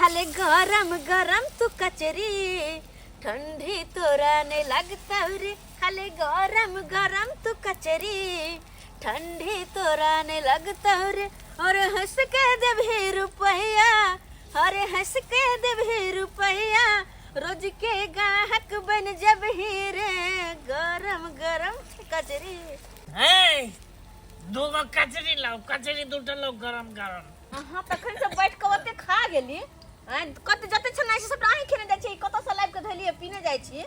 खाले गरम गरम तू कचरी, ठंडी तोरा नहीं लगता रे। खाले गरम गरम तू कचरी, ठंडी तोरा नहीं लगता रे। और हंस के देबे रुपया, अरे हंस के देबे रुपया, रोज के गाहक बन जब ही रे। गरम गरम कचरी। दूगो कचरी लाओ, कचरी दूटा लो गरम गरम। हाँ तखन से बैठ के ओते खा गेली। कत जते छनाइ से सबटा अहीं खेने जाइ छी, कत से लाइव के धलिए पीने जाइ छी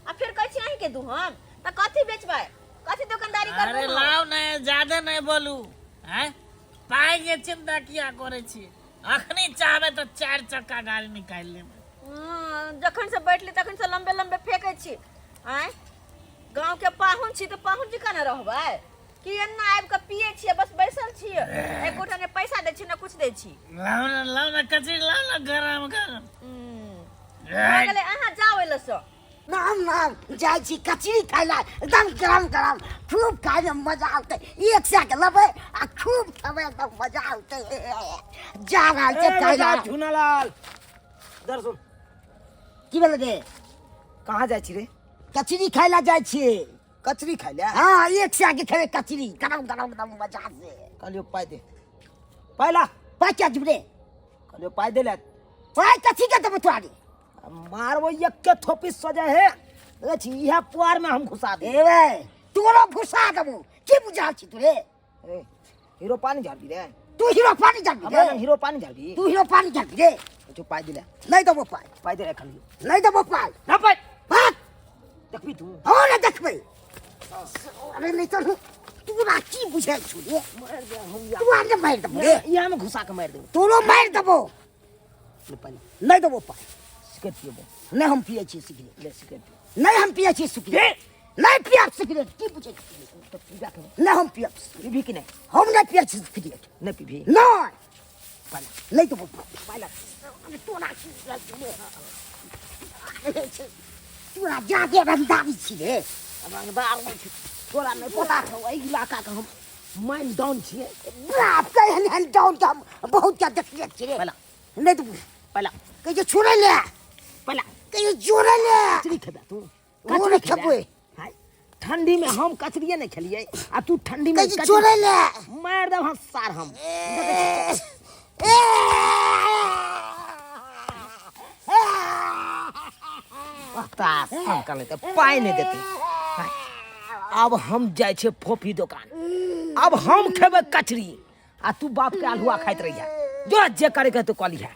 आ फिर कहै छी अहीं के दू हम त कथि बेचबै, कथि दुकानदारी करबै। अरे लाओ नहीं, ज्यादा नहीं बोलू हैं। पाई के चिंता किया करे छी, अखनी चाहबे तो 4 चक्का गाड़ी निकाल लेबै। जखन से बैठली तखन से लंबे लंबे फेंकै छी। आय गांव के पाहुन छी त पाहुन जी कना रहबै कि एना आबि के पिए छिए, बस बैसल छिए। एक गोटा ने पैसा दै छी न कुछ दै छी। लाओ ना कचरी लाओ ना गरम गरम। गेलै अहाँ जाओ एले सो। नाम नाम जाइ छी कचरी खाइला, एकदम गरम गरम खूब खाए में मजा आते। एक से के लबे आ खूब खावे एकदम मजा आते। जा रहल छै खाइला। झुनालाल इधर सुन, की भेल रे? कहाँ जाइ छी रे? कचरी खाइला जाइ छी। कचरी खाइ ले? हाँ, एक से आके खावे कचरी गरम गरम एकदम मजा से। कहलियो पाइ दे। पाइ ला। पाइ क्या जुबरे? कहलियो पाइ दे ले। पाइ कथी के देबो तोरी? मारबो एक के थोपी सजा है। रे छी इहा पुआर में हम घुसा दे। ए बे तोरो घुसा देबो। की बुझा छी तू रे? ए हीरो पानी झाड़ी रे। तू हीरो पानी झाड़ी हमरा रे? हीरो पानी झाड़ी। तू हीरो पानी झाड़ी रे? तू पाइ दे ले। नहीं देबो पाइ। पाइ दे रे खाली। नहीं देबो पाइ। ना पाइ। भाग। देखबी तू। हो ना देखबै। अरे नहीं तो तू ना की बुझै छु रे? मार दे हम तू आने मार देबो रे। इहा में घुसा के मार दे। तोरो मार देबो। ले पाइ। नहीं देबो पाइ। सिगरेट पियो। नहीं हम पिए छी सिगरेट। ले सिगरेट। नहीं हम पिए छी सिगरेट। नहीं पिए सिगरेट। की बुझै छु? तो पीबा के नहीं हम पिए। पीबी कि नहीं? हम नहीं पिए छी सिगरेट। नहीं पीबी। नहीं। पाइ नहीं देबो पाइ। पाइ ला। तू ना की तू ना जाके रंदारी छी रे। अब बार में तोरा नहीं पता है एहि इलाका का हम माइन डाउन छिए। बाप रे हन डाउन हम बहुत ज्यादा देखिए छी रे। पहला नहीं देबो। पहला कहियो छोड़े ले। पहला कहियो जोड़े ले। कचरी खेबा तू। कचरी खेबै। हाय ठंडी में हम कचरिए नहीं खेलिए आ तू ठंडी में कहियो जोड़े ले। मार दे हम सार हम। तास हम कर लेते पाई नहीं देते। हाय, अब हम जाए छे फोफी दुकान। अब हम खेबे कचरी आ तू बाप के आलुआ खाइत रही है। जो जे करे के तो कली है।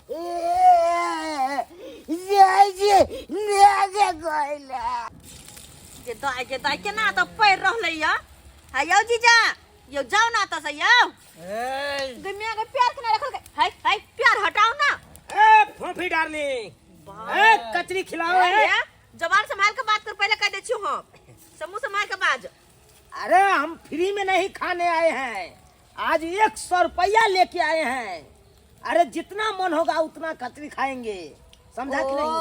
जे दाई केना त पैर रहलै या। हाय यौ जीजा, यौ जाओ ना त से यौ। गमिया के प्यार केना रखल के? हाय हाय प्यार हटाओ ना। ए फोफी डार्लिंग, ए कचरी खिलाओ। ए जबान संभाल के बात कर, पहले कह दे छी हम। समूह संभाल के बाज। अरे हम फ्री में नहीं खाने आए हैं, आज 100 रुपया लेके आए हैं। अरे जितना मन होगा उतना कचरी खाएंगे, समझा कि नहीं?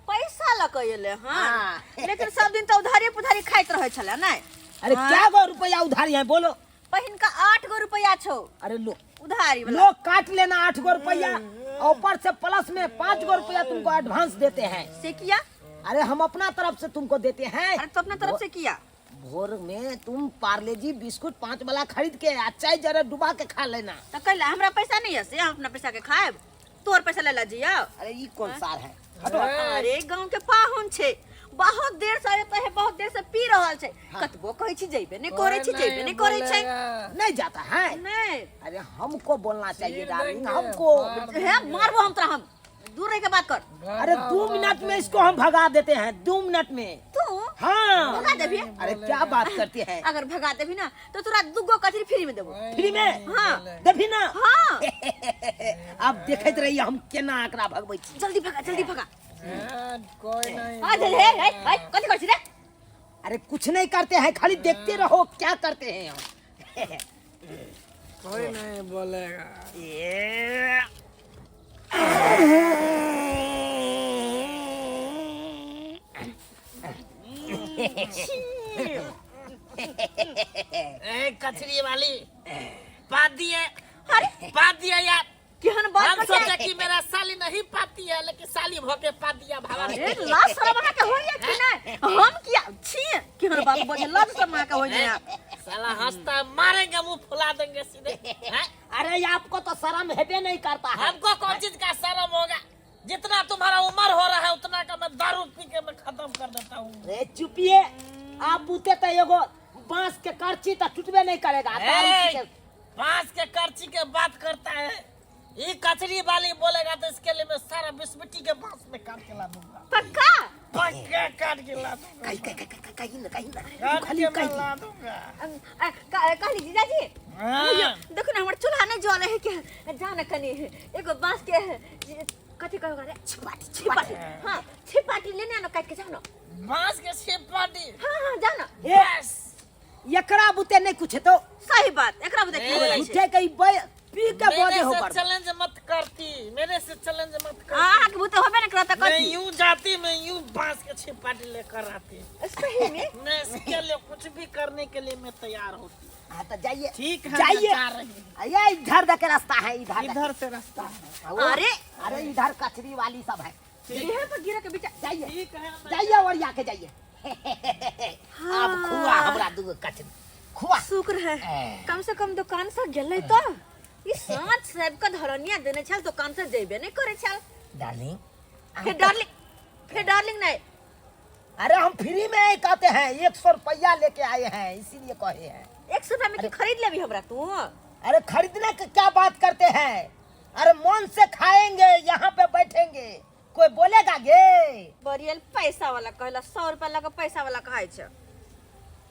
पैसा लकैले हां। हाँ। लेकिन सब दिन तो उधारी पुधारी खाइत रहे छले नै। अरे क्या गो रुपया उधारी है बोलो? पहिन का 8 गो रुपया छौ अरे लो उधारी वाला। लो काट लेना 8 गो रुपया और ऊपर से प्लस में 5 गो रुपया तुमको एडवांस देते हैं। से किया? अरे हम अपना तरफ से तुमको देते हैं। अरे तो अपना तरफ से किया? भोर में तुम पार्ले जी बिस्कुट 5 वाला खरीद के चाय जरा डुबा के खा लेना। तो कहला हमरा पैसा नहीं है से हम अपना पैसा के खाएब। तोर पैसा ले ला जिया। अरे ये कौन सार है? अरे गांव के पाहुन छे, बहुत देर से आते है, बहुत देर से पी रहल छे। कतबो कहै छी जइबे नहीं करे छी, जइबे नहीं करे छै। नहीं जाता है। नहीं अरे हमको बोलना चाहिए डार्लिंग, हमको। है मारबो हम तोरा। हम दूर रह के बात कर। अरे 2 मिनट में इसको हम भगा देते हैं, 2 मिनट में। तू हाँ भगा देबी? अरे क्या बात करती है? अगर भगा देबी ना तो तोरा दुगो कचरी फ्री में देबो। फ्री में? हाँ देबी ना? हाँ। अब देखत रहिए हम केना एकरा भगबै छी। जल्दी भगा, जल्दी भगा। कोई नहीं। आ दे हे कथि कर छी रे? अरे कुछ नहीं करते हैं, खाली देखते रहो क्या करते हैं हम। कोई नहीं बोलेगा। ये कचरी वाली बात दिए, अरे बात दिया यार। केहन बात हम कर सोचा कि मेरा सही पाती है लेकिन साली भोके पातिया भावा अरे लाज शरम के होइए कि नहीं हम किया छी कि हमर बात बोझे लाज शरम के होइए साला हंसता है, मारेंगे मुंह फुला देंगे सीधे हैं? अरे आपको तो शर्म हेबे नहीं करता है। हमको कौन चीज का शर्म होगा? जितना तुम्हारा उम्र हो रहा है उतना का मैं दारू पी के मैं खत्म कर देता हूँ। अरे चुपिए, आप बूते तो एगो बांस के करची तो टूटबे नहीं करेगा। दारू पी के- बांस के करची के बात करता है, ये कचरी वाली बोलेगा तो इसके लिए मैं सारा बिस्मिट्टी के बांस में काट के ला दूंगा। पक्का पक्का काट के ला दूंगा। कहीं काट खाली के मैं कहीं ला दूंगा। कहली जीजाजी हाँ। देखो ना हमर चूल्हा नहीं जले है के जाने कनी एगो बांस के कथी कहोगा रे छिपाटी हां छिपाटी लेने आनो काट के जानो बांस के छिपाटी। हां जानो बस एकरा बुते नहीं कुछ तो सही बात एकरा बता की बोलै छै उठे कहीं पी के मेरे बोझे हो से पर चैलेंज मत करती, मेरे से चैलेंज मत करती। आहा के बुते होबे नहीं करता मैं कथी यूं जाती, मैं यूं बांस के छिपाटी लेकर आती। सही में मैं इसके लिए कुछ भी करने के लिए मैं तैयार होती। हाँ तो जाइए ठीक है, जाइए। मैं जा रही हूँ। ये इधर का रास्ता है, इधर इधर से रास्ता है। अरे अरे इधर कचरी वाली सब है। देह पर गिरा के बेटा जाइए ठीक है, मैं जाइए और जाके जाइए। अब खुआ हमरा दूगो कचरी खुआ। शुक्र है कम से कम दुकान से गेलै तो ई साँझ सब का धरनिया देने छल दुकान से जेबे नहीं करे छल डार्लिंग फिर डार्लिंग नहीं अरे हम फ्री में ही कहते हैं, 100 रुपया लेके आए हैं इसीलिए कहे हैं। 100 रुपया में की खरीद लेबी हमरा तू अरे खरीदने की क्या बात करते हैं? अरे मन से खाएंगे, यहाँ पे बैठेंगे, कोई बोलेगा गे? बरियल पैसा वाला कहला 100 रुपया लगा पैसा वाला कहे छ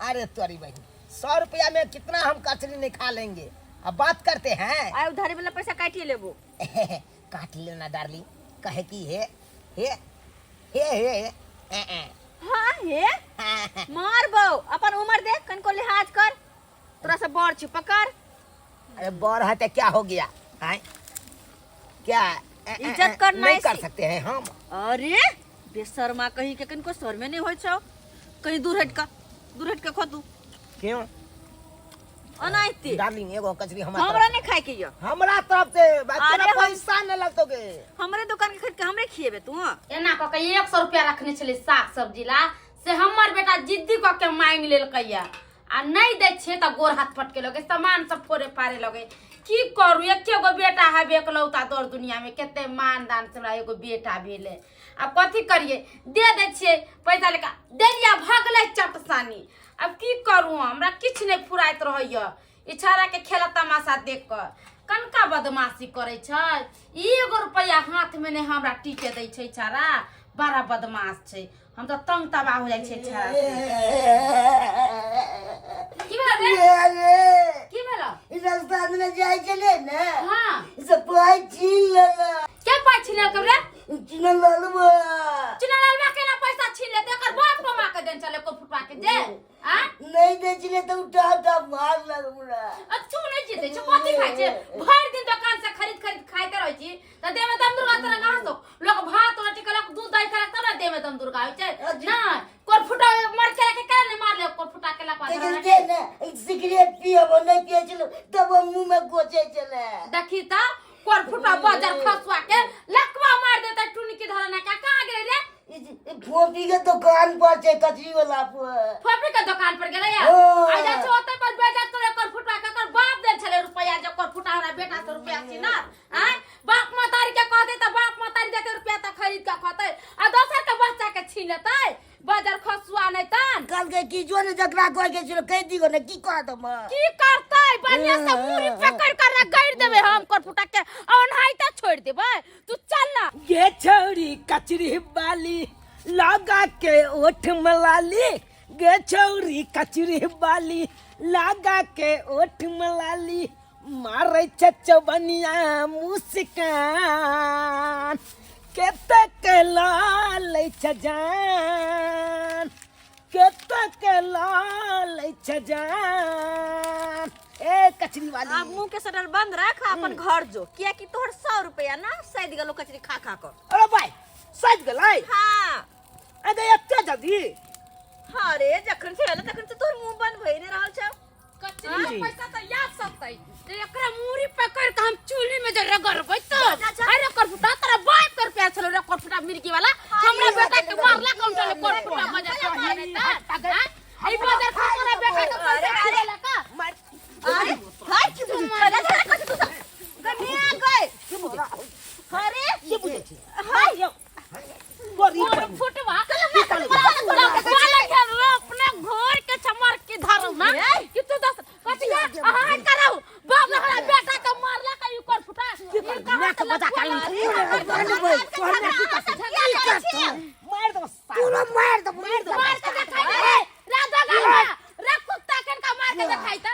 अरे तोरी बहन 100 रुपया में कितना हम कचरी नहीं खा लेंगे। अब बात करते हैं। आय उधारी वाला पैसा काटिए लेबो काट लेना डार्लिंग, कहे कि हे हां हे मार बो अपन उम्र देख कन को लिहाज कर तोरा से बड़ छी पकड़ अरे बड़ है तो क्या हो गया है? क्या इज्जत करना नहीं है कर सी- सकते हैं हम? अरे बेशर्मा कहीं के कन को सर में नहीं होय छौ कहीं दूर हट के खो तू क्यों अनाइती डार्लिंग एगो कचरी हमारा हमरा नहीं खाए के यो हमरा तरफ से अरे तेरा हम- पैसा न लगतोगे। हमरे दुकान के खरीद के हमरे खिएबे तू एना क के 100 रुपया रखने छले साग सब्जी ला से हमर बेटा जिद्दी क के मांग लेलकैया आ नहीं दै छे त गोर हाथ पटके लगे सामान सब फोड़े पारे लगे की करू एके गो बेटा है एकलौता तोर दुनिया में केते मान दान से हमरा एगो बेटा भेले अब कथी करिए दे दै छे पैसा लेका देरिया भगले चटसानी अब की करू हमरा किछ नहीं फुराइत रहैया इछारा के खेला तमाशा देख कर कनका बदमाशी करे छ 1 रुपया हाथ में ने हमरा टीके दै छै छारा बड़ा बदमाश छै हम तो तंग तबाह हो जाय छै छारा की भेल की भेल रास्ता में जाए चले ना हां सब पाई छीन लेला क्या पाई छीन ले कबरे छीन लालबा चिनालाल में केना पैसा छीन ले एकर बाप को मां के देन चले को फुटवा के जे हां नहीं दे चले तो उठा मार लगबा अच्छू नहीं जीते छ कथी खाइ छै भर दिन दुकान से खरीद खाइते रहै छी त देह में दम दुर्गा तोरा कहां सो लोग भात रोटी कलक दूध दही कलक तब ना देह में दम दुर्गा होइ छै ना कोर फुटा मर के के केना नहीं मार ले कोर फुटा के ला लेकिन दे ना सिगरेट पियो नहीं पिए चलो तब मुंह में गोचे चले देखी त कोर फुटा बाजार खसवा के लकवा मार देता टुनी की धरना का कहां गेले रे फोपी के दुकान पर छे कचरी वाला पर फोपी के दुकान पर गेले या ओ। आ जा छोटे पर बेटा तोरे कोर फुटा के कर बाप दे छले रुपया जो कोर फुटा हमरा बेटा से रुपया छी ना हां बाप मतारी के कह दे त बाप मतारी देते रुपया त खरीद के खतै आ दोसर के बच्चा के छीन लेतै बाजार खसवा नहीं तन कल के की जो ने जकरा कोई के चलो कह दिगो ने की कह दम की करतै बढ़िया से मुरी पकड़ कर गैर देबे हम कोर फुटा के अनहाइता छोड़ देबे तू चल ना ये छौरी कचरी वाली लगा के ओठ मलाली, गे छौरी कचरी वाली लगा के ओठ मलाली, मारे चचबनिया मुस्कान केतक लाल छजान केतक लाल छजान। ए कचरी वाली अब मुंह के शटर बंद रख अपन घर जो किया कि तोहर 100 रुपया ना सैद गलो कचरी खा कर अरे भाई सज गलाई हां अरे एते जल्दी हां रे जखन से आला तखन से तोहर मुंह बंद भई ने रहल छ कचरी के पैसा त याद सकतै एकरा मुरी पकड़ के हम चूल्ही में जे रगड़बै त अरे कर फुटा तोरा बाप फुटा मिर्गी वाला हमरा बेटा के मारला काउंटर में कोट फुटा मजा कर नहीं था ई बाजार को हमरा बेटा के पैसा खालेला का अरे हाय की बुझी अरे कछ तू गनिया गए अरे ये बुझे छी हाय यो कोट फुटवा वाला घर अपने घर के चमर के धरौ ना कि तू दस कटिया हां कराऊ बाप रे हमरा बेटा के मारला का ई कोट फुटा मैं के बता काली मार दो तू ना मार दो मार के दिखाई राजा गलवा रे कुत्ता कन का मार के दिखाई त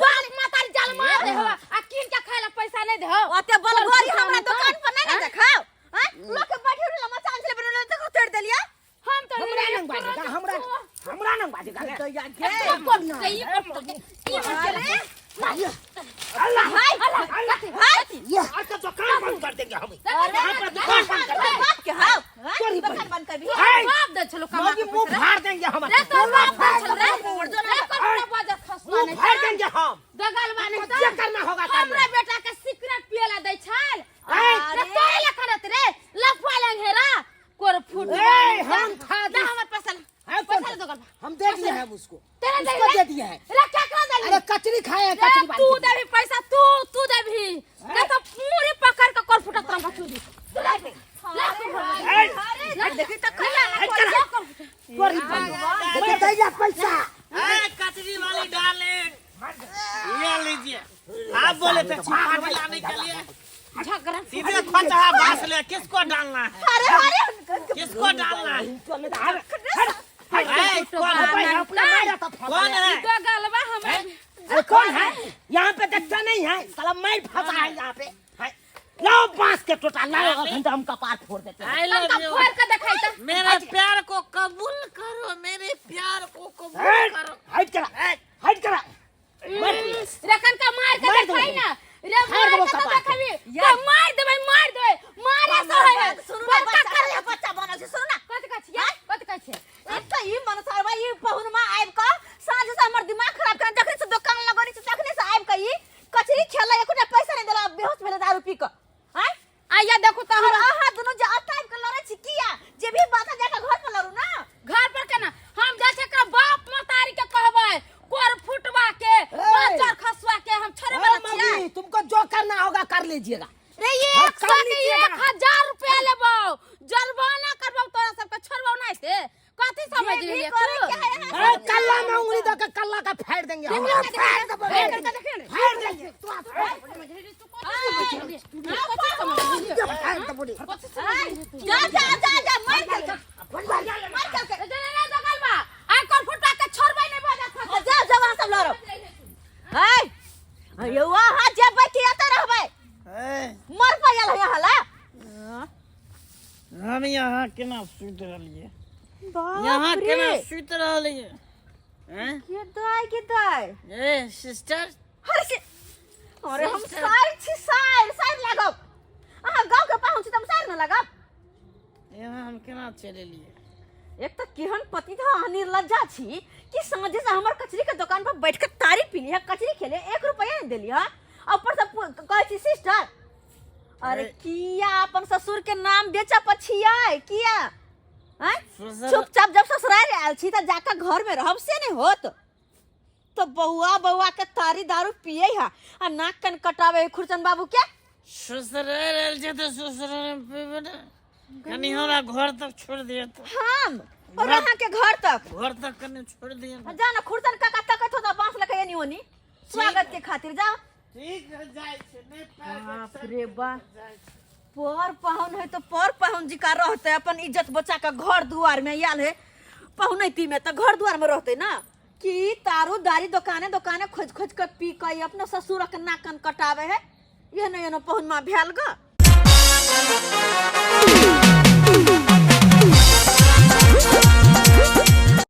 बाल मातारी जाल मार दे हो आ किन के खाइला पैसा नहीं दे हो ओते बलगोरी हमरा दुकान पर नहीं ना देखाओ हां लोग के बैठे रहला मचान से बनले तो तोड़ देलिया हम तो हमरा नंग बाजेगा हमरा नंग बाजेगा तो या गे कोट सही कोट अल्लाह हाय हाय ये आज का दुकान बंद कर देंगे हम यहाँ पर दुकान बंद कर देंगे बात के हां चोरी दुकान बंद कर भी बाप दे चलो कमा मोदी मुंह फाड़ देंगे हम रे तो बाप दे चलो रे मोड़ दो रे कोट बाजार खसवा मुंह नहीं फाड़ देंगे हम दगल माने तो ये करना होगा हमरा बेटा के सिगरेट पियला दै छल अरे तोरे ला करत रे लफा लंग हेरा कोर फुट ए हम खा ना हमर पैसा है पैसा दगल हम दे दिए हैं उसको तेरा उसको दे दिए हैं रे क्या कर दे अरे कचरी खाए कचरी तू दे भी पैसा तू दे भी नहीं तो पूरी पकड़ के कोर फुटा तरह बचू दी अरे देखी त खला चोरी देखो दैया पैसा कचरी वाली डार्लिंग ये लीजिए आप बोले थे छिपा लाने के लिए झगड़ा सीधे खोचा बांस ले किसको डालना है अरे किसको डालना है कौन है दगलवा हमें अरे कौन है यहाँ पे देखता नहीं है साला मैं फंसा है यहाँ पे लाओ बांस के टोटा लाओ घंटा हम कपार फोड़ देते हैं आई लव यू फोड़ के दिखाई त मेरे प्यार को कबूल करो मेरे प्यार को कबूल करो हट करा रखन का मार के दिखाई ना रे मार के दिखाई या मार देबे मारे सो है सुनो ना बच्चा ले बच्चा बनल छै सुनो ना कत कछ एक त ई मन सरवा ई पहुन में आइब क साँझ से हमर दिमाग खराब कर जखन से दुकान लगोरी से तखने से आइब क ई कचरी खेला एको पैसा नहीं देला बेहोश भेले दारू पी क हैं आया देखो त और आहा दोनों जे अटाइब के लड़े छी किया जे भी बात जाके घर पर लड़ू ना घर पर के ना हम जैसे का बाप मतारी के कहबै कोर फुटवा के बाजार खसवा के हम छोड़े वाला छिया मम्मी तुमको जो करना होगा कर लीजिएगा रे ये 1000 रुपया लेबो जलवाना करबो तोरा सब के छोड़बो नहीं से कथि समझ लिए तू कल्ला में उंगली दो के कल्ला का फाड़ देंगे हम फाड़ देंगे जा मार के दगलवा आई कोर फुटवा के छोड़बै नहीं बाजार जा जवान सब लड़ो हाय यो वहां जेबै कि एत रहबै मर पायल है हला हम यहाँ केना सुत रहलिए यहाँ केना सुत रहलिए हैं के दाई ए सिस्टर अरे हम साइर लागब अहाँ गांव के पाहुन छी त हम साइर न लागब यहाँ हम केना चले लिए एक त केहन पति था निर्लज्जा छी कि साँझे से हमर कचरी के दुकान पर बैठ के तारी पीली है कचरी खेले 1 रुपया नहीं देली है ऊपर से कहै छी सिस्टर अरे किया अपन ससुर के नाम बेचा पछिया किया हैं चुपचाप जब ससुराल आयल छी त जाकर घर में रहब से नहीं होत तो बउआ के तारी दारू पिए है आ नाक कन कटावे खुरचन बाबू के ससुराल आयल जे तो ससुराल में पीबे ना कनी हमरा घर तक छोड़ दिए तो हम और अहाँ के घर तक कनी छोड़ दिए जा ना खुरचन काका तकत हो बांस लगे एनी ओनी स्वागत के खातिर जा ठीक है जाय छे नहीं बाप रे बा पर पाहुन है तो पर पाहुन जी का रहते अपन इज्जत बचा के घर दुआर में आयल है पहुनैती में तो घर दुआर में रहते ना कि तारू दारी दुकाने खोज के पी के अपने ससुर के नाकन कटावे है ये नहीं पहुन में भेल ग